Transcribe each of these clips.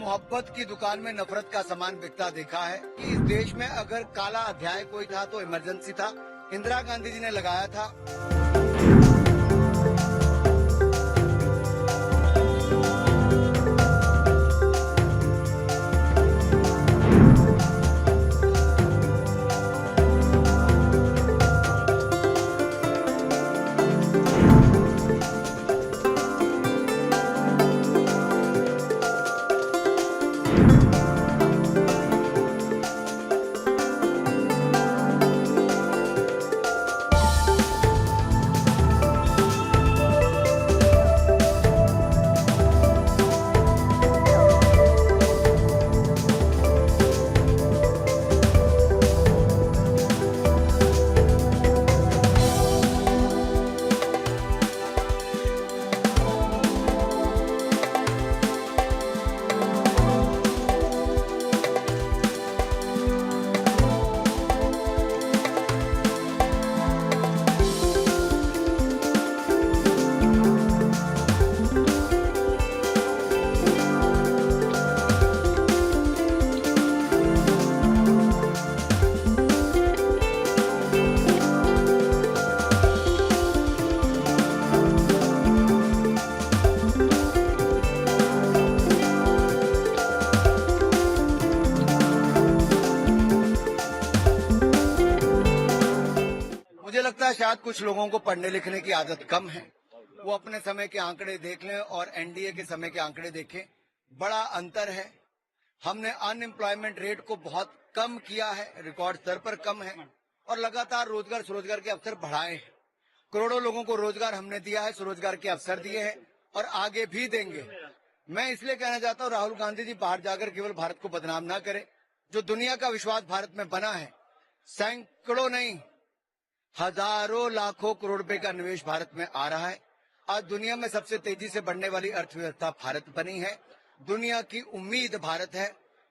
मोहब्बत की दुकान में नफरत का सामान बिकता देखा है कि इस देश में अगर काला अध्याय कोई था तो इमरजेंसी था। इंदिरा गांधी जी ने लगाया था। मुझे लगता है शायद कुछ लोगों को पढ़ने लिखने की आदत कम है। वो अपने समय के आंकड़े देख लें और एनडीए के समय के आंकड़े देखें, बड़ा अंतर है। हमने अनएम्प्लॉयमेंट रेट को बहुत कम किया है, रिकॉर्ड स्तर पर कम है, और लगातार रोजगार स्वरोजगार के अवसर बढ़ाए हैं। करोड़ों लोगों को रोजगार हमने दिया है, स्वरोजगार के अवसर दिए हैं और आगे भी देंगे। मैं इसलिए कहना चाहता हूँ, राहुल गांधी जी बाहर जाकर केवल भारत को बदनाम ना करें। जो दुनिया का विश्वास भारत में बना है, सैकड़ों नहीं हजारों लाखों करोड़ रुपए का निवेश भारत में आ रहा है। आज दुनिया में सबसे तेजी से बढ़ने वाली अर्थव्यवस्था भारत बनी है। दुनिया की उम्मीद भारत है।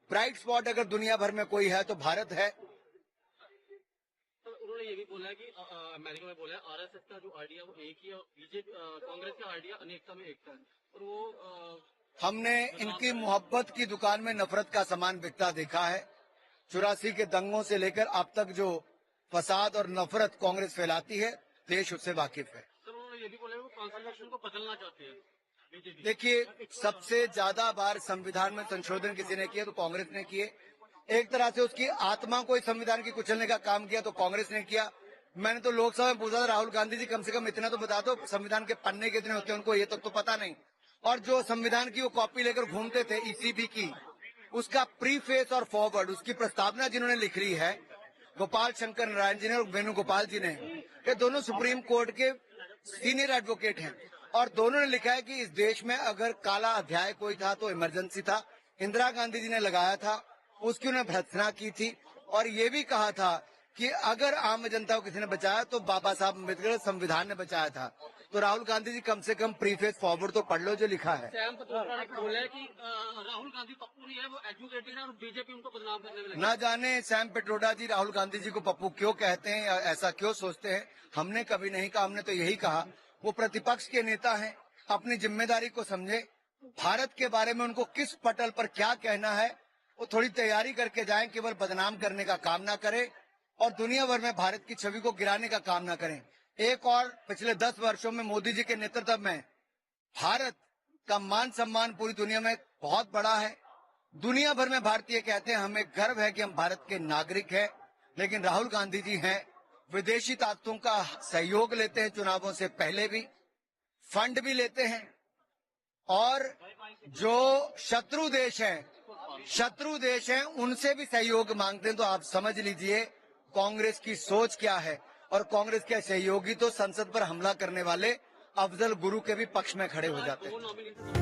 ब्राइट स्पॉट अगर दुनिया भर में कोई है तो भारत है। तो उन्होंने ये भी बोला है कि अमेरिका में बोला है आरएसएस का जो आइडिया वो एक ही है, बीजेपी कांग्रेस का आइडिया अनेकता में एकता है। और वो हमने इनकी मोहब्बत की दुकान में नफरत का सामान बिकता देखा है। 84 के दंगों से लेकर अब तक जो फसाद और नफरत कांग्रेस फैलाती है, देश उससे वाकिफ है। सर उन्होंने ये भी बोला है वो कॉन्स्टिट्यूशन को बदलना चाहते हैं बीजेपी। देखिए, सबसे ज्यादा बार संविधान में संशोधन किसी ने किए तो कांग्रेस ने किए। एक तरह से उसकी आत्मा को इस संविधान की कुचलने का काम किया तो कांग्रेस ने किया। मैंने तो लोकसभा में पूछा था, राहुल गांधी जी कम से कम इतना तो बता दो, संविधान के पन्ने कितने होते हैं, उनको ये तक तो पता नहीं। और जो संविधान की वो कॉपी लेकर घूमते थे ईसीबी की, उसका प्रीफेस और फॉरवर्ड, उसकी प्रस्तावना जिन्होंने लिख ली है, गोपाल शंकर नारायण जी ने और वेणुगोपाल जी ने, ये दोनों सुप्रीम कोर्ट के सीनियर एडवोकेट हैं, और दोनों ने लिखा है कि इस देश में अगर काला अध्याय कोई था तो इमरजेंसी था। इंदिरा गांधी जी ने लगाया था, उसकी उन्होंने भर्त्सना की थी, और ये भी कहा था कि अगर आम जनता को किसी ने बचाया तो बाबा साहब अम्बेडकर संविधान ने बचाया था। तो राहुल गांधी जी कम से कम प्रीफेस फॉरवर्ड तो पढ़ लो जो लिखा है। सैम पटोड़ा ने बोला है कि राहुल गांधी पप्पू नहीं है, वो एजुकेटेड है और बीजेपी उनको बदनाम करने में लगी है। ना जाने सैम पेट्रोडा जी राहुल गांधी जी को पप्पू क्यों कहते हैं या ऐसा क्यों सोचते हैं। हमने कभी नहीं कहा, हमने तो यही कहा वो प्रतिपक्ष के नेता हैं, अपनी जिम्मेदारी को समझे। भारत के बारे में उनको किस पटल पर क्या कहना है वो थोड़ी तैयारी करके जाएं, केवल बदनाम करने का काम ना करें और दुनिया भर में भारत की छवि को गिराने का काम ना करें। एक और, पिछले 10 वर्षों में मोदी जी के नेतृत्व में भारत का मान सम्मान पूरी दुनिया में बहुत बड़ा है। दुनिया भर में भारतीय कहते हैं हमें गर्व है कि हम भारत के नागरिक हैं, लेकिन राहुल गांधी जी हैं विदेशी ताकतों का सहयोग लेते हैं, चुनावों से पहले भी फंड भी लेते हैं, और जो शत्रु देश हैं उनसे भी सहयोग मांगते हैं। तो आप समझ लीजिए कांग्रेस की सोच क्या है। और कांग्रेस के सहयोगी तो संसद पर हमला करने वाले अफजल गुरु के भी पक्ष में खड़े हो जाते हैं।